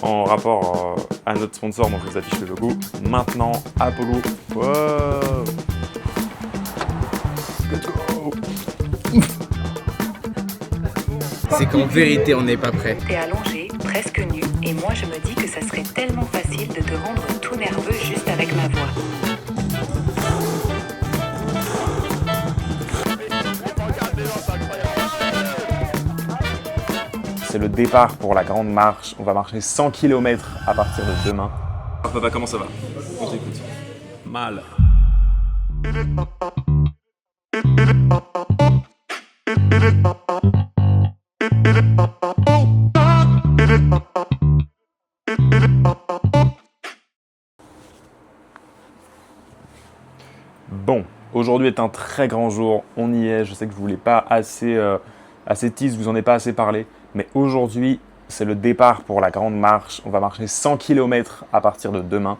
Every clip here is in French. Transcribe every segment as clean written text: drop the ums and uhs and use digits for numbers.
en rapport à notre sponsor dont je vous affiche le logo. Maintenant, Apollo. Wow. Let's go. C'est qu'en vérité, on n'est pas prêt. T'es allongé, presque nu, et moi je me dis que ça serait tellement facile de te rendre tout nerveux juste avec ma voix. C'est le départ pour la grande marche. On va marcher 100 km à partir de demain. Papa, comment ça va? On t'écoute. Mal. Bon, aujourd'hui est un très grand jour. On y est. Je sais que je ne voulais pas assez tease, vous en ai pas assez parlé. Mais aujourd'hui, c'est le départ pour la grande marche. On va marcher 100 km à partir de demain.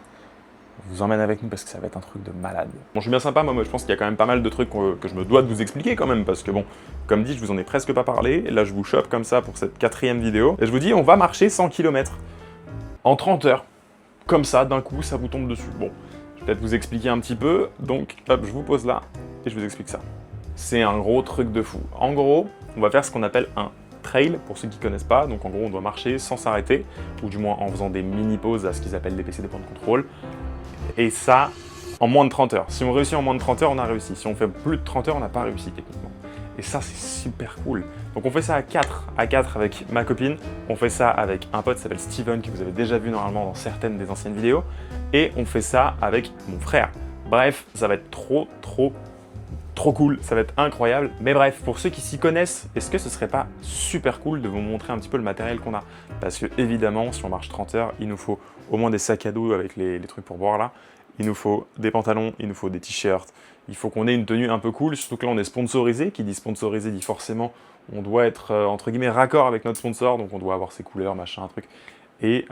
Je vous emmène avec nous parce que ça va être un truc de malade. Bon, je suis bien sympa, moi je pense qu'il y a quand même pas mal de trucs que je me dois de vous expliquer quand même. Parce que bon, comme dit, je vous en ai presque pas parlé. Et là, je vous chope comme ça pour cette 4e vidéo. Et je vous dis, on va marcher 100 km en 30 heures. Comme ça, d'un coup, ça vous tombe dessus. Bon, je vais peut-être vous expliquer un petit peu. Donc, hop, je vous pose là et je vous explique ça. C'est un gros truc de fou. En gros, on va faire ce qu'on appelle un trail, pour ceux qui ne connaissent pas. Donc en gros, on doit marcher sans s'arrêter, ou du moins en faisant des mini-pauses à ce qu'ils appellent des PC, des points de contrôle. Et ça, en moins de 30 heures. Si on réussit en moins de 30 heures, on a réussi. Si on fait plus de 30 heures, on n'a pas réussi techniquement. Et ça, c'est super cool. Donc on fait ça à 4 avec ma copine. On fait ça avec un pote qui s'appelle Steven, que vous avez déjà vu normalement dans certaines des anciennes vidéos. Et on fait ça avec mon frère. Bref, ça va être trop cool, ça va être incroyable. Mais bref, pour ceux qui s'y connaissent, est-ce que ce serait pas super cool de vous montrer un petit peu le matériel qu'on a? Parce que évidemment, si on marche 30 heures, il nous faut au moins des sacs à dos avec les trucs pour boire là. Il nous faut des pantalons, il nous faut des t-shirts. Il faut qu'on ait une tenue un peu cool, surtout que là on est sponsorisé. Qui dit sponsorisé dit forcément on doit être entre guillemets raccord avec notre sponsor, donc on doit avoir ses couleurs, machin, un truc. Et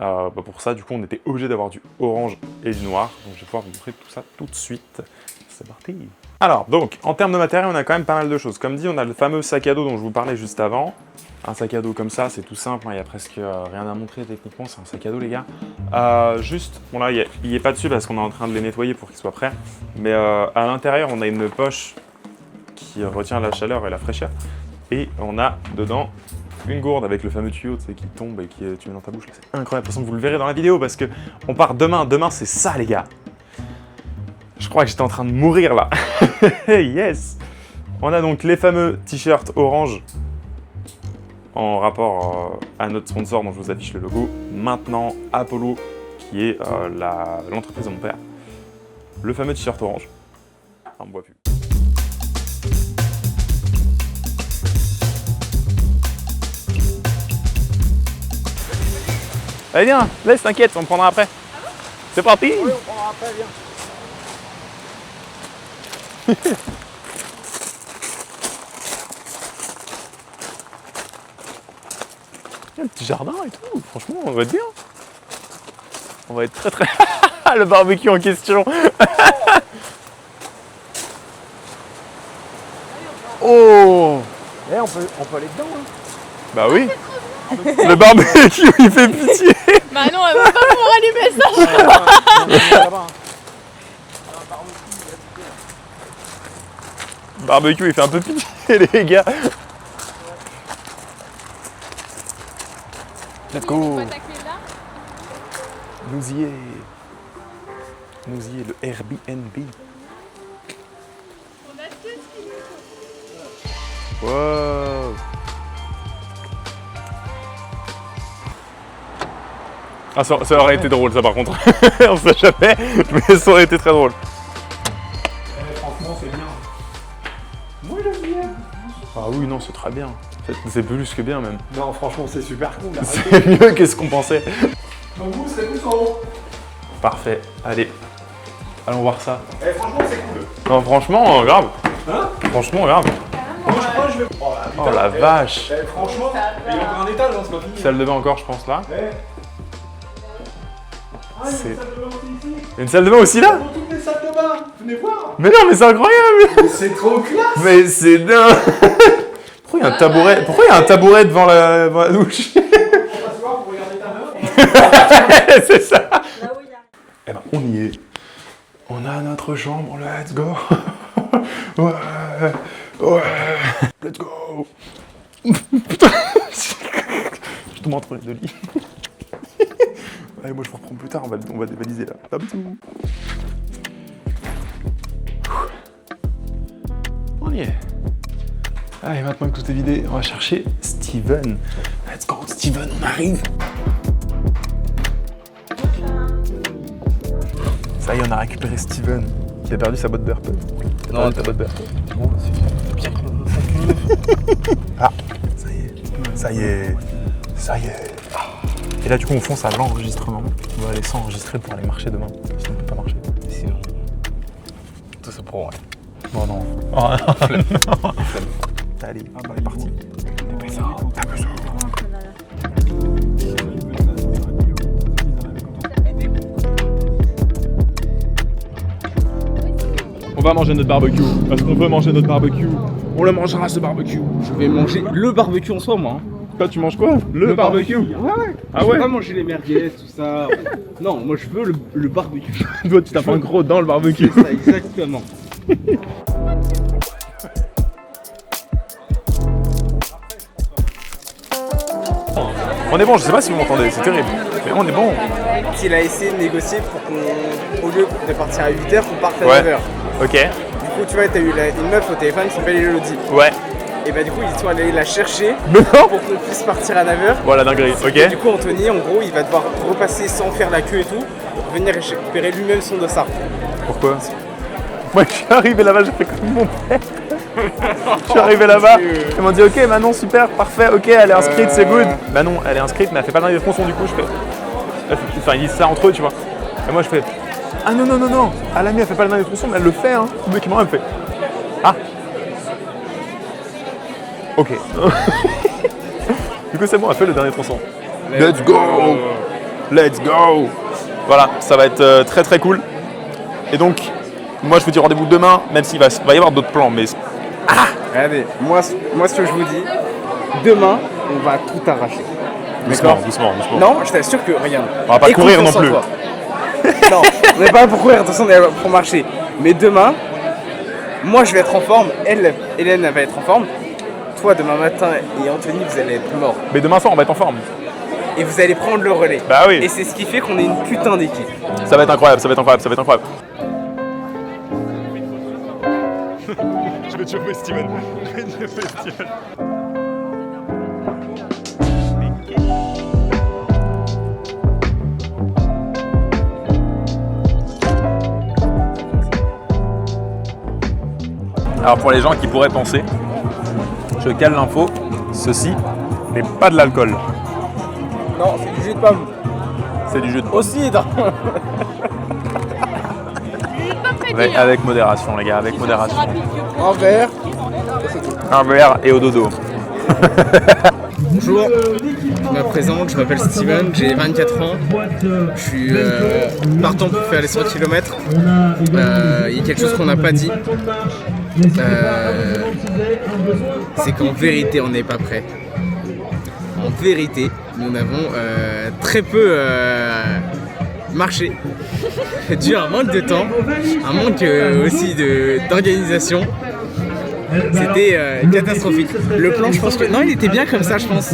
pour ça, du coup, on était obligé d'avoir du orange et du noir. Donc je vais pouvoir vous montrer tout ça tout de suite. C'est parti. Alors, donc, en termes de matériel, on a quand même pas mal de choses. Comme dit, on a le fameux sac à dos dont je vous parlais juste avant. Un sac à dos comme ça, c'est tout simple, hein, il n'y a presque rien à montrer techniquement, c'est un sac à dos les gars. Juste, bon là, il n'y est pas dessus parce qu'on est en train de les nettoyer pour qu'ils soient prêts. Mais à l'intérieur, on a une poche qui retient la chaleur et la fraîcheur. Et on a dedans une gourde avec le fameux tuyau qui tombe et qui tu mets dans ta bouche. C'est incroyable, de toute façon vous le verrez dans la vidéo parce qu'on part demain. Demain, c'est ça les gars. Je crois que j'étais en train de mourir là. Yes. On a donc les fameux t-shirts orange en rapport à notre sponsor dont je vous affiche le logo. Maintenant, Apollo, qui est l'entreprise de mon père. Le fameux t-shirt orange. On ne boit plus. Allez viens, laisse, t'inquiète, on me prendra après. C'est parti. Oui, on prendra après, viens. Il y a un petit jardin et tout, franchement on va être bien. On va être très le barbecue en question. Oh. Eh, on peut aller dedans, hein. Bah oui. Le barbecue il fait pitié. Bah non, elle va pas pouvoir allumer ça. Le barbecue il fait un peu pitié les gars. Let's go. Nous y est. Nous y est le Airbnb. On a tout ce qu'il nous faut. Wow. Ah ça aurait été drôle ça par contre. On sait jamais, mais ça aurait été très drôle. Franchement, c'est bien. Moi j'aime bien. Ah oui non c'est très bien. C'est plus que bien même. Non, franchement, c'est super cool. C'est mieux que ce qu'on pensait. Donc vous, c'est tous en haut. Parfait, allez. Allons voir ça. Eh, franchement, c'est cool. Non franchement grave. Hein? Franchement grave. Moi, je crois que je vais... Oh, putain, Oh la vache. Eh, franchement, il y a encore un étage, hein, c'est pas fini. Salle de bain encore je pense là. Eh. Ah, il y a C'est- une salle de bain aussi ici. Une salle de bain aussi là. Pour toutes les salles de bain. Venez voir. Mais non mais c'est incroyable. Mais c'est trop classe. Mais c'est dingue. Pourquoi il y a un tabouret devant la douche? On va se voir pour regarder ta meuf. C'est ça. Eh ben, on y est. On a notre chambre, let's go. Ouais, ouais, let's go. Putain, je tombe entre les deux lits. Allez, moi je vous reprends plus tard, on va dévaliser là. Ah, bisous. On y est. Allez, maintenant que tout est vidé, on va chercher Steven. Let's go, Steven, on arrive. Ça y est, on a récupéré Steven. Il a perdu sa boîte d'AirPods. Non, ta boîte d'AirPods. Bon, c'est bien. Ah, ça y est. Ça y est. Ça y est. Et là, du coup, on fonce à l'enregistrement. On va aller s'enregistrer pour aller marcher demain. Sinon, on peut pas marcher. Sinon. Tout ça pour rien. Bon, non. Oh, non. Allez, on est parti. T'as besoin. On va manger notre barbecue. Parce qu'on veut manger notre barbecue. On le mangera ce barbecue. Je vais manger le barbecue en soi, moi. Hein. Toi, tu manges quoi? Le barbecue. Ouais. Ah Je ouais? veux pas manger les merguez, tout ça. Non, moi je veux le barbecue. Toi, tu tapes un gros dans le barbecue. C'est ça, exactement. On est bon, je sais pas si vous m'entendez, c'est terrible. Mais on est bon. Il a essayé de négocier pour qu'on, au lieu de partir à 8h, qu'on parte à Ouais. 9h. Ok. Du coup, tu vois, t'as eu une meuf au téléphone qui s'appelle Elodie. Ouais. Et bah, du coup, ils sont allés la chercher Mais non. pour qu'on puisse partir à 9h. Voilà, dinguerie. Et Ok. du coup, Anthony, en gros, il va devoir repasser sans faire la queue et tout, pour venir récupérer lui-même son dossard. Pourquoi? Moi, je suis arrivé là-bas, j'ai fait comme mon père. Je suis arrivé là-bas, ils m'ont dit ok Manon super, parfait, ok elle est inscrite, c'est good. Bah non, elle est inscrite mais elle fait pas le dernier tronçon du coup je fais. Enfin ils disent ça entre eux tu vois. Et moi je fais ah non, ah l'ami elle fait pas le dernier tronçon mais elle le fait hein. Le mec qui me fait ah ok. Du coup c'est bon, elle fait le dernier tronçon. Let's go. Let's go. Voilà, ça va être très très cool. Et donc moi je vous dis rendez-vous demain, même s'il va y avoir d'autres plans mais Regardez, moi ce que je vous dis, demain, on va tout arracher. doucement. Non, je t'assure que, regarde. On va pas aie courir confiance non en plus. toi. Non, on n'est pas là pour courir, attention, on est là pour marcher. Mais demain, moi je vais être en forme, Hélène elle va être en forme. Toi demain matin et Anthony, vous allez être morts. Mais demain soir on va être en forme. Et vous allez prendre le relais. Bah oui. Et c'est ce qui fait qu'on est une putain d'équipe. Ça va être incroyable, ça va être incroyable. Je vais te choper Steven. Alors pour les gens qui pourraient penser, je cale l'info, ceci n'est pas de l'alcool, Non, c'est du jus de pomme. c'est du jus de pomme. Au cidre. Avec modération les gars, avec modération. Un verre. Un verre et au dodo. Bonjour, je me présente, je m'appelle Steven, j'ai 24 ans. Je suis partant pour faire les 100 km. Il y a quelque chose qu'on n'a pas dit. C'est qu'en vérité, on n'est pas prêt. En vérité, nous avons très peu marché. Dû à un manque de temps, un manque aussi d'organisation. C'était catastrophique. Le plan, je pense que... Non, il était bien comme ça, je pense.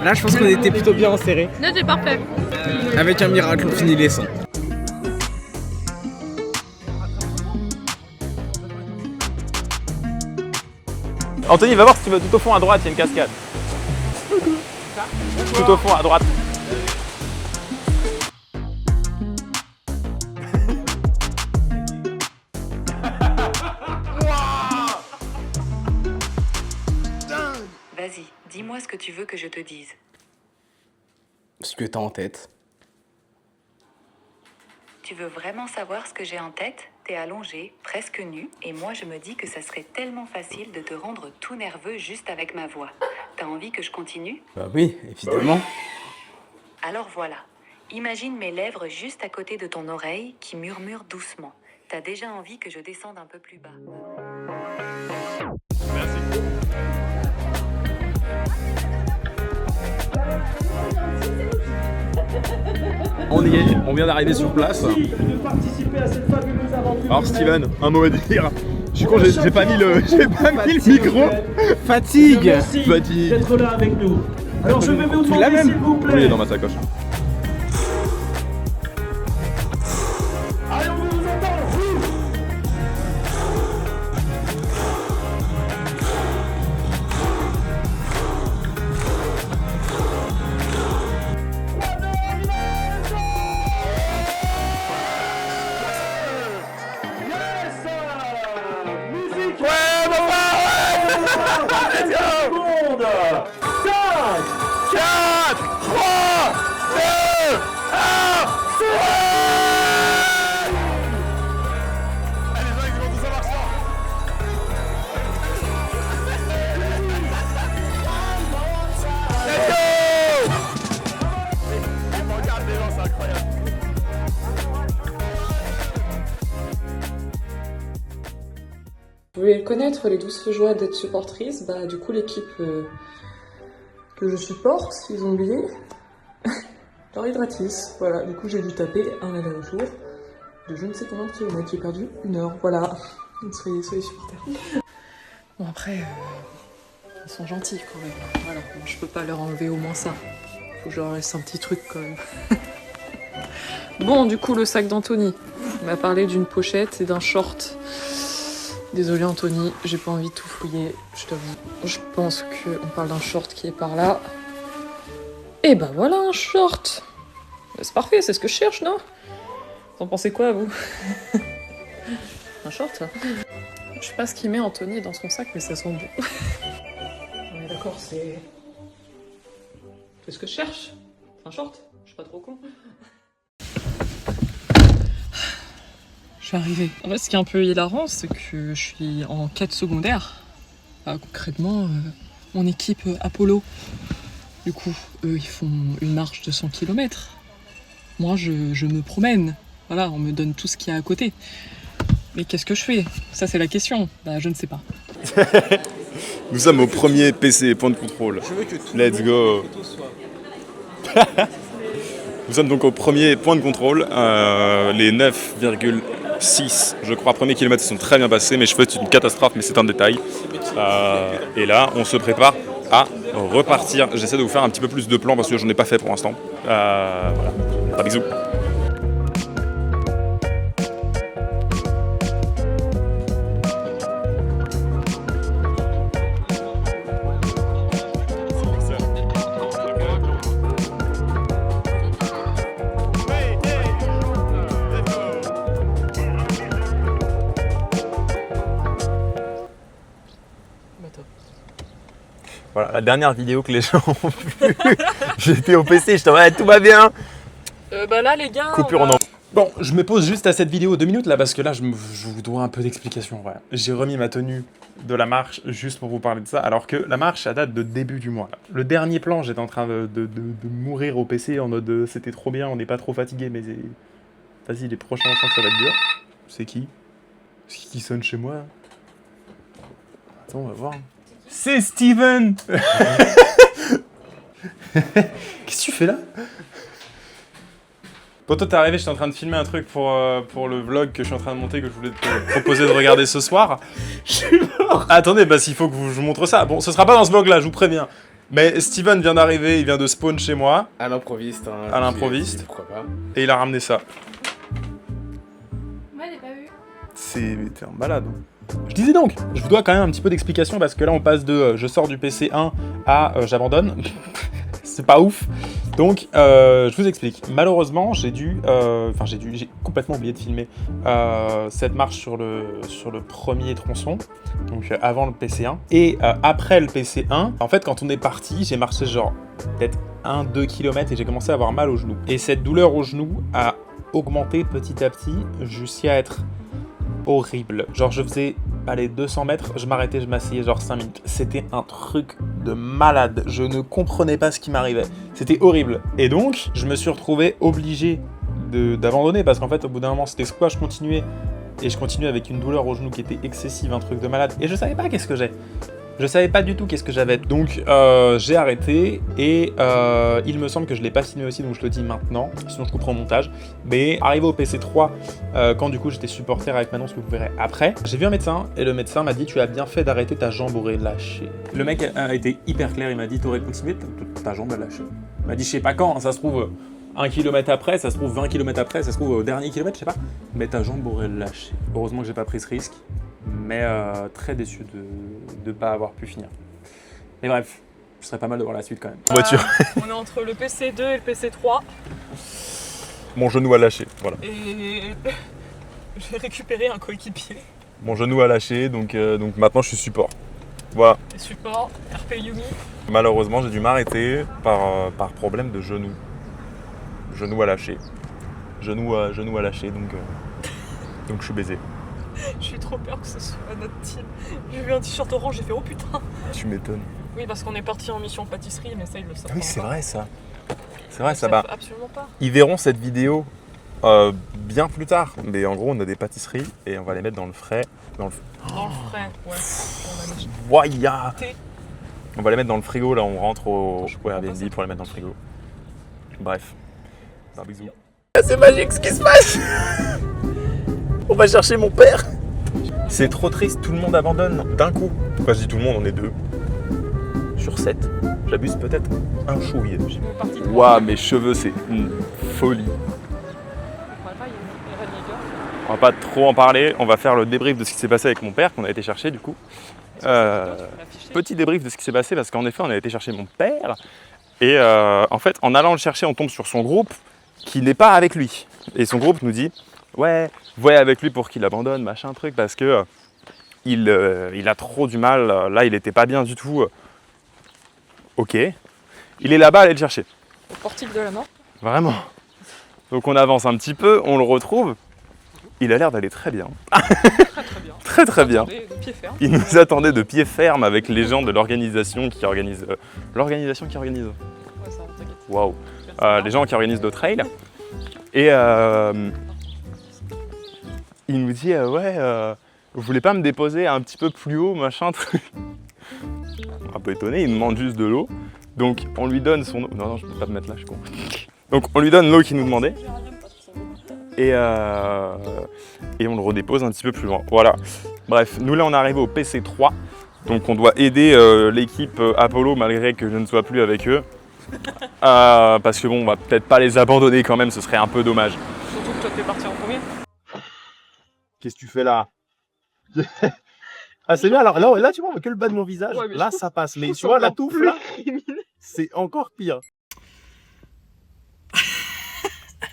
Là, je pense qu'on était plutôt bien enserrés. Non, c'est parfait. Avec un miracle, on finit les 100. Anthony, va voir si tu veux tout au fond à droite, il y a une cascade. Tout au fond à droite. Vas-y, dis-moi ce que tu veux que je te dise. Ce que t'as en tête. Tu veux vraiment savoir ce que j'ai en tête? T'es allongé, presque nu, et moi je me dis que ça serait tellement facile de te rendre tout nerveux juste avec ma voix. T'as envie que je continue? Bah oui, évidemment. Alors voilà, imagine mes lèvres juste à côté de ton oreille qui murmurent doucement. T'as déjà envie que je descende un peu plus bas. On y est, on vient d'arriver sur place. Alors Steven, un mot à dire. Je suis con, j'ai pas mis le micro. Fatigue. Fatigue. D'être là avec nous. Alors je vais vous Tu l'as demander même s'il vous plaît. Oui, dans ma sacoche. Allez, on vous entend. Musique. Ouais, bon, let's go. 5, 4, 3, 2, 1, Vous voulez connaître les douces joies d'être supportrice, bah du coup l'équipe que je supporte, ils ont oublié, leur hydratis. Voilà, du coup j'ai dû taper un aller-retour de je ne sais combien de kilomètres, j'ai perdu 1 heure, voilà. Soyez supporters. Bon après, ils sont gentils quand même, voilà, bon, je peux pas leur enlever au moins ça. Faut que je leur laisse un petit truc quand même. Bon, du coup le sac d'Anthony, il m'a parlé d'une pochette et d'un short. Désolée Anthony, j'ai pas envie de tout fouiller, je t'avoue. Je pense qu'on parle d'un short qui est par là. Et bah voilà un short. C'est parfait, c'est ce que je cherche, non? Vous en pensez quoi, vous? Un short, ça? Je sais pas ce qu'il met Anthony dans son sac, mais ça sent bon. On est d'accord, c'est ce que je cherche. Un short? Je suis pas trop con. Je suis arrivée. En fait, ce qui est un peu hilarant, c'est que je suis en quête secondaire. Concrètement, mon équipe Apollo. Du coup, eux, ils font une marche de 100 km. Moi, je me promène. Voilà, on me donne tout ce qu'il y a à côté. Mais qu'est-ce que je fais? Ça, c'est la question. Bah, je ne sais pas. Nous sommes au premier PC, point de contrôle. Let's go. Nous sommes donc au premier point de contrôle. Les 9,6, je crois, premiers kilomètres sont très bien passés. Mes cheveux, c'est une catastrophe, mais c'est un détail. Et là, on se prépare à repartir. J'essaie de vous faire un petit peu plus de plans parce que je n'en ai pas fait pour l'instant. Voilà. Un bisou. Voilà, la dernière vidéo que les gens ont vue, j'étais au PC, je t'en tout va bien. Bah là, les gars. Coupure en Bon, je me pose juste à cette vidéo 2 minutes là parce que là je vous dois un peu d'explication. Ouais. J'ai remis ma tenue de la marche juste pour vous parler de ça, alors que la marche ça date de début du mois. Là. Le dernier plan, j'étais en train de mourir au PC en mode c'était trop bien, on n'est pas trop fatigué, mais vas-y, les prochains instants ça va être dur. C'est qui? C'est qui sonne chez moi? Attends, on va voir. C'est Steven. Qu'est-ce que tu fais là? Bon, toi t'es arrivé, j'étais en train de filmer un truc pour le vlog que je suis en train de monter, que je voulais te proposer de regarder ce soir. Je suis mort. Attendez, bah s'il faut que je vous montre ça. Bon, ce sera pas dans ce vlog là, je vous préviens. Mais Steven vient d'arriver, il vient de spawn chez moi. À l'improviste. Hein, à l'improviste. Pourquoi pas. Et il a ramené ça. Moi, je l'ai pas vu. T'es un malade. Je disais donc, je vous dois quand même un petit peu d'explication parce que là on passe de je sors du PC1 à j'abandonne. C'est pas ouf. Donc je vous explique. Malheureusement j'ai complètement oublié de filmer cette marche sur le premier tronçon, donc avant le PC1. Et après le PC1, en fait quand on est parti, j'ai marché genre peut-être 1-2 km et j'ai commencé à avoir mal au genou. Et cette douleur au genou a augmenté petit à petit jusqu'à être horrible. Genre je faisais les 200 mètres, je m'arrêtais, je m'asseyais genre 5 minutes. C'était un truc de malade. Je ne comprenais pas ce qui m'arrivait. C'était horrible. Et donc, je me suis retrouvé obligé d'abandonner parce qu'en fait, au bout d'un moment, c'était soit je continuais et je continuais avec une douleur au genou qui était excessive, un truc de malade. Et je savais pas qu'est-ce que j'ai. Je savais pas du tout qu'est-ce que j'avais. Donc j'ai arrêté et il me semble que je l'ai pas filmé aussi, donc je le dis maintenant, sinon je couperai au montage. Mais arrivé au PC3, quand du coup j'étais supporter avec Manon, ce que vous verrez après, j'ai vu un médecin et le médecin m'a dit tu as bien fait d'arrêter, ta jambe aurait lâché. Le mec a été hyper clair, il m'a dit t'aurais continué, ta jambe a lâché. Il m'a dit je sais pas quand, hein, ça se trouve 1 km après, ça se trouve 20 km après, ça se trouve au dernier kilomètre, je sais pas. Mais ta jambe aurait lâché. Heureusement que j'ai pas pris ce risque, mais très déçu de pas avoir pu finir. Mais bref, ce serait pas mal de voir la suite quand même. Voiture. On est entre le PC2 et le PC3. Mon genou a lâché, voilà. Et j'ai récupéré un coéquipier. Mon genou a lâché, donc maintenant je suis support. Voilà. Et support, RP Yumi. Malheureusement, j'ai dû m'arrêter par problème de genou. Genou a lâché. Genou a lâché, donc je suis baisé. J'ai eu trop peur que ce soit notre team. J'ai vu un t-shirt orange, j'ai fait oh putain. Tu m'étonnes. Oui, parce qu'on est parti en mission pâtisserie, mais ça ils le savent Ah oui, pas c'est encore. vrai ça. C'est vrai Ils ça. savent Bah, absolument pas. ils verront cette vidéo bien plus tard. Mais en gros, on a des pâtisseries et on va les mettre dans le frais. Dans le frais, ouais. On a mis Waya. thé. On va les mettre dans le frigo, là on rentre au Airbnb pour les mettre dans le frigo. Bref. Un bisou. C'est magique ce qui se passe. On va chercher mon père. C'est trop triste, tout le monde abandonne d'un coup. Quand je dis tout le monde, on est 2 sur 7. J'abuse peut-être un chouille. Waouh, mes cheveux, c'est une folie. On va pas trop en parler, on va faire le débrief de ce qui s'est passé avec mon père qu'on a été chercher du coup. Petit débrief de ce qui s'est passé parce qu'en effet on a été chercher mon père et en fait en allant le chercher on tombe sur son groupe qui n'est pas avec lui. Et son groupe nous dit ouais, voyez avec lui pour qu'il abandonne, machin truc, parce que il a trop du mal, là il était pas bien du tout. Ok, il est là-bas, allez le chercher. Au portique de la mort. Vraiment. Donc on avance un petit peu, on le retrouve. Il a l'air d'aller très bien. Très bien. Très bien. De pied ferme. Il nous attendait de pied ferme avec les gens de l'organisation qui organise. L'organisation qui organise. Ouais, ça, t'inquiète. Waouh. Les gens qui organisent le trail. Et il nous dit vous voulez pas me déposer un petit peu plus haut, machin truc. Un peu étonné, il nous demande juste de l'eau. Donc on lui donne son eau. Non, je peux pas me mettre là, je suis con. Donc on lui donne l'eau qu'il nous demandait. Et on le redépose un petit peu plus loin. Voilà. Bref, nous là on est arrivé au PC3. Donc on doit aider l'équipe Apollo malgré que je ne sois plus avec eux. Parce que bon, on va peut-être pas les abandonner quand même, ce serait un peu dommage. Surtout que toi t'es parti en premier. Qu'est-ce que tu fais là? Ah c'est bien, alors là tu vois on voit que le bas de mon visage, Ouais, là ça passe, mais tu vois la touffe là, c'est encore pire.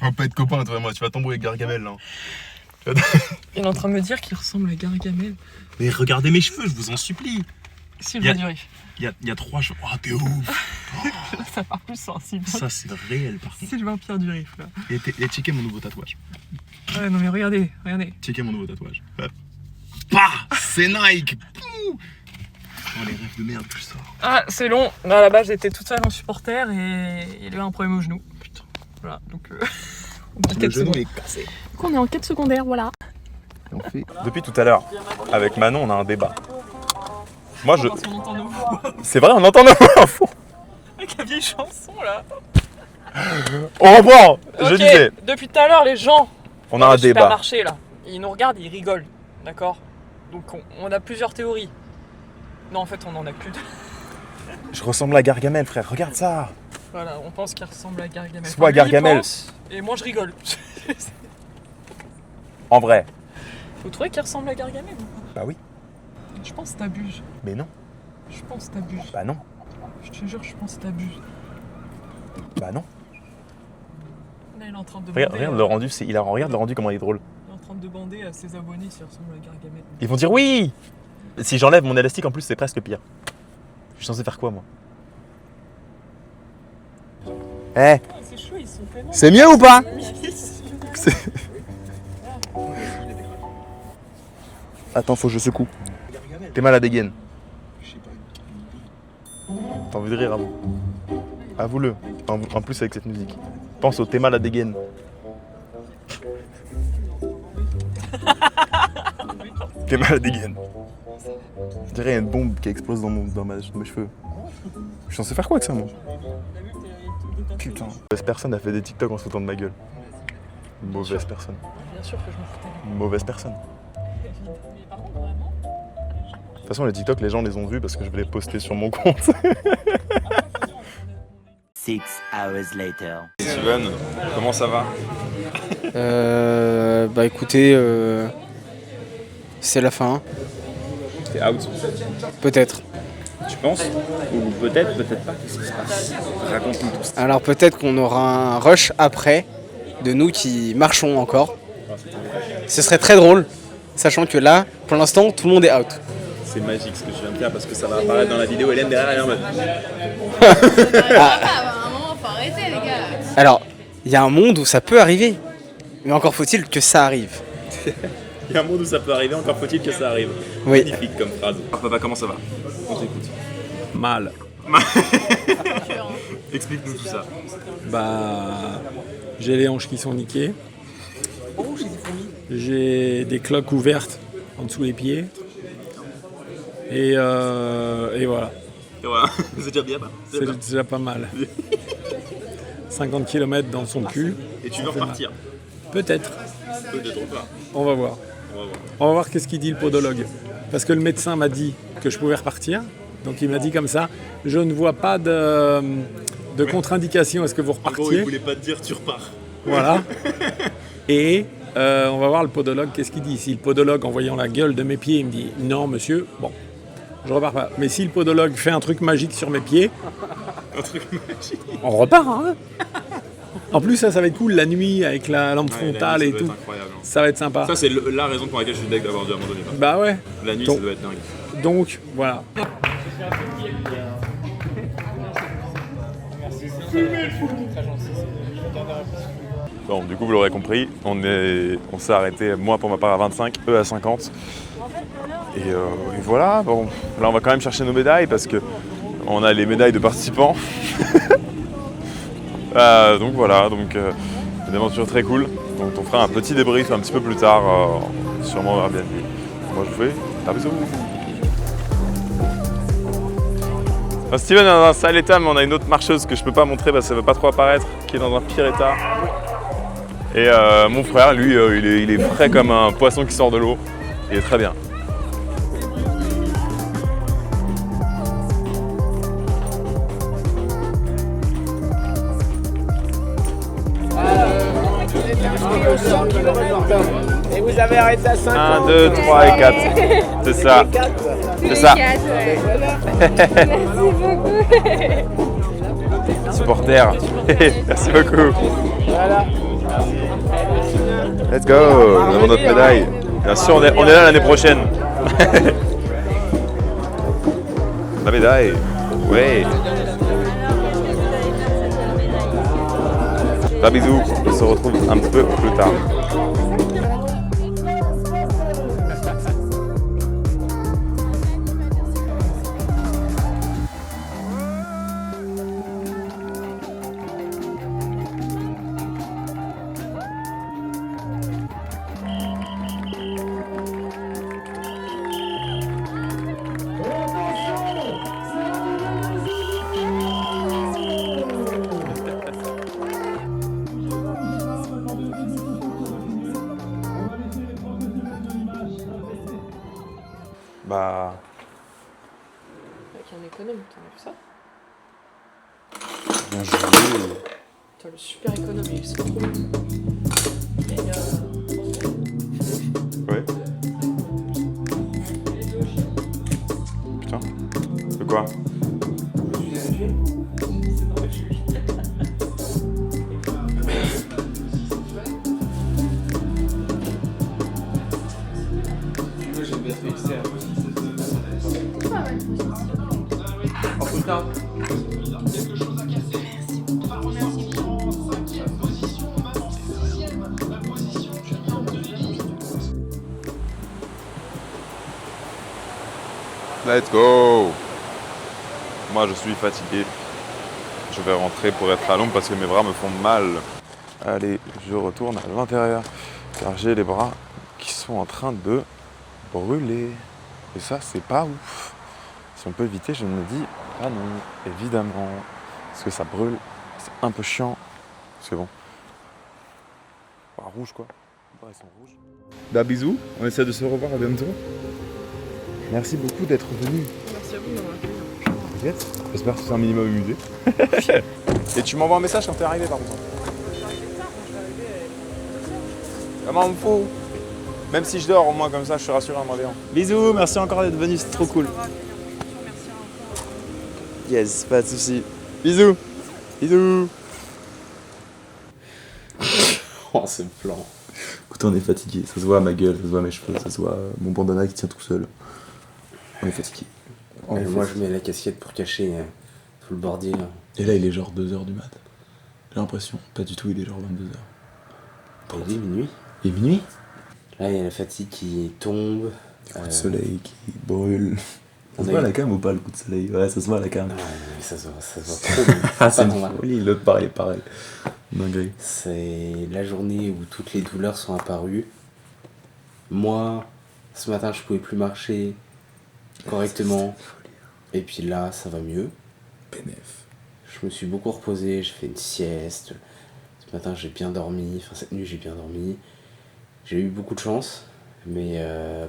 On va pas être copains toi et moi, tu vas t'embrouiller avec Gargamel là. Il est en train de me dire qu'il ressemble à Gargamel. Mais regardez mes cheveux, je vous en supplie. Sylvain Durif. Il y a 3 cheveux, oh t'es ouf. Ça part plus sensible. Ça c'est réel par contre. Sylvain Pierre Durif là. Et checkez mon nouveau tatouage. Ouais non mais regardez. Checkez mon nouveau tatouage. Bah, c'est Nike. Oh les rêves de merde que je sors. Ah c'est long. Là à la base j'étais toute seule en supporter et il a eu un problème au genou. Putain. Voilà donc on est en quête secondaire. est cassé. Donc on est en quête secondaire voilà. Depuis tout à l'heure, avec Manon, on a un débat. Moi, Parce qu'on entend nos voix. c'est vrai, on entend nos voix à fond. Avec la vieille chanson là. On reprend. Je Ok, disais, depuis tout à l'heure les gens on a dans un le débat. supermarché là, ils nous regardent, ils rigolent, d'accord? Donc on a plusieurs théories. Non en fait on en a plus. Je ressemble à Gargamel, frère. Regarde ça. Voilà, on pense qu'il ressemble à Gargamel. Soit Enfin, lui, il Gargamel. pense, et moi je rigole. En vrai. Vous trouvez qu'il ressemble à Gargamel? Bah oui. Je pense que t'abuses. Mais non. Je pense que t'abuses. Bah non. Je te jure, je pense que t'abuses. Bah non. Là il est en train de demander. Regarde le rendu, regarde le rendu comment il est drôle. Il est en train de demander à ses abonnés s'il ressemble à Gargamel. Ils vont dire oui. Si j'enlève mon élastique, en plus, c'est presque pire. Je suis censé faire quoi, moi? Eh, C'est chaud, ils sont tellement. c'est mieux ou pas? Attends, faut que je secoue. T'es mal à dégaine. T'as envie de rire, avoue. Avoue-le. En plus avec cette musique. Pense au T'es mal à dégaine. T'es mal à dégaine. Je dirais il y a une bombe qui explose dans mes cheveux. Je suis censé faire quoi avec ça, moi? Putain. Mauvaise personne a fait des TikTok en se foutant de ma gueule. Mauvaise personne. Bien sûr que je me foutais. Mauvaise personne. De toute façon, les TikTok, les gens les ont vus parce que je vais les poster sur mon compte. 6 hours later. Steven, comment ça va? Bah écoutez, c'est la fin. T'es out. Peut-être. Tu penses? Ou peut-être pas. Qu'est-ce qui se passe? Raconte-nous tout ça. Alors peut-être qu'on aura un rush après de nous qui marchons encore. Ce serait très drôle, sachant que là, pour l'instant, tout le monde est out. C'est magique ce que je viens de faire parce que ça va apparaître dans la vidéo. Hélène derrière, elle est en mode. À un moment, faut arrêter, les gars. Alors, il y a un monde où ça peut arriver, mais encore faut-il que ça arrive. Il y a un monde où ça peut arriver, encore faut-il que ça arrive. Oui. Magnifique comme phrase. Alors, papa, comment ça va? On t'écoute. Mal. Explique-nous tout ça. Bah, j'ai les hanches qui sont niquées. J'ai des cloques ouvertes en dessous des pieds. Et voilà. Et voilà, c'est déjà bien. C'est déjà pas mal. 50 km dans son cul. Et tu veux repartir? Peut-être. Peut-être pas. On va voir. On va voir qu'est-ce qu'il dit le podologue. Parce que le médecin m'a dit que je pouvais repartir. Donc il m'a dit comme ça, je ne vois pas de contre-indication à ce que vous En gros, il repartiez. voulait pas te dire tu repars. Voilà. Et on va voir le podologue, qu'est-ce qu'il dit. Si le podologue, en voyant la gueule de mes pieds, il me dit non monsieur, bon, je repars pas. Mais si le podologue fait un truc magique sur mes pieds, Un truc magique. on repart. Hein. En plus, ça va être cool la nuit avec la lampe frontale et tout. Incroyable. Ça va être sympa. Ça, c'est la raison pour laquelle je suis deg d'avoir dû abandonner. Bah ouais. La nuit, Donc- ça doit être dingue. Donc voilà. Bon, du coup, vous l'aurez compris, on s'est arrêté, moi pour ma part à 25, eux à 50. Et voilà, bon, là on va quand même chercher nos médailles parce que on a les médailles de participants. Donc voilà, une aventure très cool. Donc on fera un petit débrief un petit peu plus tard, sûrement au Airbnb. Moi je vous fais un bisou. Steven est dans un sale état, mais on a une autre marcheuse que je peux pas montrer parce qu'elle veut pas trop apparaître, qui est dans un pire état. Et mon frère, lui, il est frais comme un poisson qui sort de l'eau. Il est très bien. Et vous avez arrêté à 5 1, 2, 3 et 4. C'est ça. C'est ça. Supporter. Merci beaucoup. Let's go. Nous avons notre médaille. Bien sûr, on est là l'année prochaine. La médaille. Ouais. Pas bisous. On se retrouve un petit peu plus tard. Bah. Avec un économe, t'as vu ça? Bien joué. T'as le super économe, il se retrouve. Ouais. Putain. De quoi? Let's go! Moi je suis fatigué. Je vais rentrer pour être à l'ombre parce que mes bras me font mal. Allez, je retourne à l'intérieur car j'ai les bras qui sont en train de brûler. Et ça, c'est pas ouf. Si on peut éviter, je me dis, ah non, évidemment. Parce que ça brûle, c'est un peu chiant. C'est bon. Rouge quoi. Ils sont rouges. Bah bisous, on essaie de se revoir à bientôt. Merci beaucoup d'être venu. Merci à vous d'avoir accueilli. J'espère que c'est un minimum amusé. Et tu m'envoies un message quand t'es arrivé par contre. Comment on me faut. Même si je dors, au moins comme ça, je suis rassuré en me réveillant. Bisous, merci encore d'être venu, c'est trop cool. Yes, pas de soucis. Bisous. Bisous. Oh, ce plan. Écoute, on est fatigué, ça se voit à ma gueule, ça se voit à mes cheveux, ça se voit à mon bandana qui tient tout seul. On est fatigué. Moi, je mets la casquette pour cacher tout le bordel. Et là, il est genre 2h du mat. J'ai l'impression. Pas du tout, il est genre 22h. Il est minuit. Et minuit. Là, il y a la fatigue qui tombe. Le soleil qui brûle. Ça se a voit à eu- la cam ou pas le coup de soleil? Ouais, ça se voit à la cam. Ouais, mais ça se voit trop. bien. Ah, c'est pas une normal. folie, l'autre pareil. Dinguerie. C'est la journée où toutes les douleurs sont apparues. Moi, ce matin, je pouvais plus marcher correctement. Et puis là, ça va mieux. Pénef. Je me suis beaucoup reposé, j'ai fait une sieste. Ce matin, j'ai bien dormi. Enfin, cette nuit, j'ai bien dormi. J'ai eu beaucoup de chance. Mais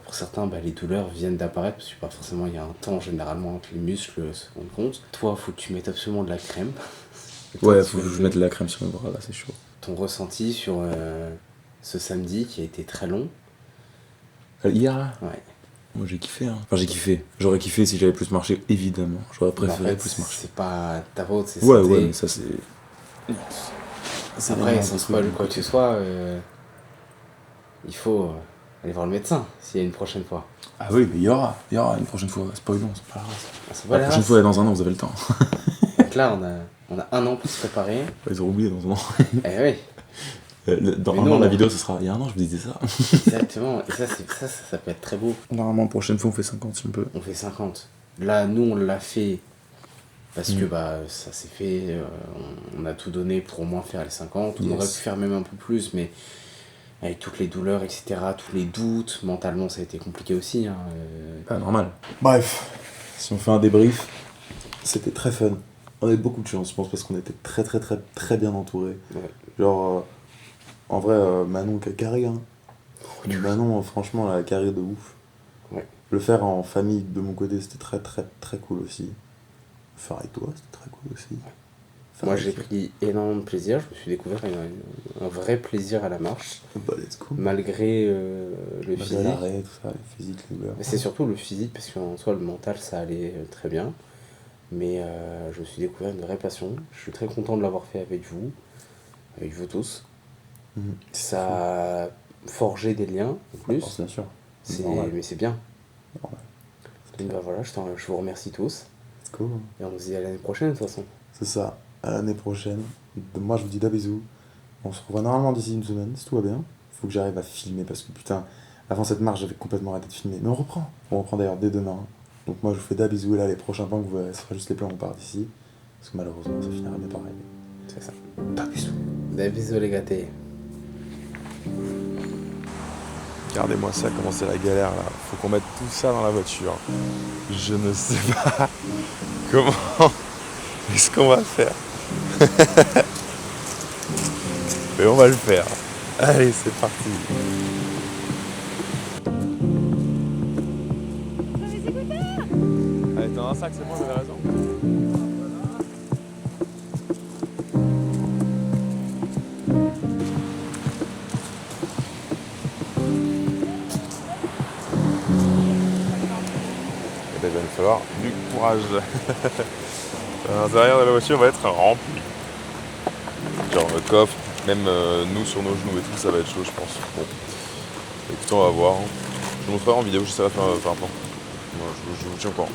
pour certains, les douleurs viennent d'apparaître parce que pas forcément il y a un temps généralement entre les muscles se rendent compte. Toi, faut que tu mettes absolument de la crème. Ouais, faut que je mette de la crème sur mes bras là, c'est chaud. Ton ressenti sur ce samedi qui a été très long. Hier là? Ouais. Moi j'ai kiffé hein. Enfin j'ai kiffé. J'aurais kiffé si j'avais plus marché, évidemment. J'aurais préféré En fait, plus marcher. c'est pas ta faute, c'est Ouais, santé. ouais, mais ça c'est. Après, sans spoil quoi que ce soit, il faut aller voir le médecin s'il y a une prochaine fois. Ah oui, mais il y aura une prochaine fois. Spoilons, c'est pas grave. C'est La pas prochaine fois est dans un an, vous avez le temps. Donc là, on a un an pour se préparer. Ils ont oublié dans un an. Eh oui, Dans Mais un non, an, la non. vidéo, ce sera. Il y a un an, je vous disais ça. exactement. Et ça peut être très beau. Normalement, prochaine fois, on fait 50 si on peut. On fait 50. Là, nous, on l'a fait parce que ça s'est fait. On a tout donné pour au moins faire les 50. On Yes. aurait pu faire même un peu plus, mais avec toutes les douleurs, etc., tous les doutes, mentalement, ça a été compliqué aussi. Hein. Pas normal. Bref, si on fait un débrief, c'était très fun. On a eu beaucoup de chance, je pense, parce qu'on était très bien entourés. Ouais. Genre, en vrai, Manon qui a carré, hein. Manon, franchement, elle a carré de ouf. Ouais. Le faire en famille, de mon côté, c'était très cool aussi. Le faire avec toi, c'était très cool aussi. Moi, j'ai pris énormément de plaisir. Je me suis découvert un vrai plaisir à la marche, Bah, let's go. malgré le Malgré physique. l'arrêt, tout ça, le physique, les douleurs. Mais c'est surtout le physique, parce qu'en soi, le mental, ça allait très bien. Mais je me suis découvert une vraie passion. Je suis très content de l'avoir fait avec vous tous. Mhm. Ça a forgé des liens, en plus. Bien sûr. Mais c'est bien. Normal. Donc bah voilà, je vous remercie tous. Let's go. Et on se dit à l'année prochaine, de toute façon. C'est ça, à l'année prochaine. Moi je vous dis des bisous. On se revoit normalement d'ici une semaine, si tout va bien. Faut que j'arrive à filmer parce que putain, avant cette marche j'avais complètement arrêté de filmer. Mais on reprend. On reprend d'ailleurs dès demain. Donc moi je vous fais des bisous et là les prochains plans que vous verrez, ce sera juste les plans où on part d'ici. Parce que malheureusement ça finira bien pareil. C'est ça. Des bisous. Des bisous les gâtés. Regardez-moi ça, comment c'est la galère là. Faut qu'on mette tout ça dans la voiture. Je ne sais pas comment est-ce qu'on va faire. Mais on va le faire. Allez, c'est parti. Allez, t'as un sac, c'est bon, j'avais raison. Et ben, il va nous falloir du courage. L'intérieur de la voiture va être rempli. Genre le coffre, même nous sur nos genoux et tout, ça va être chaud, je pense. Bon, écoutez, on va voir. Je vous montrerai en vidéo, j'essaierai de faire un plan. Moi, je vous tiens au courant.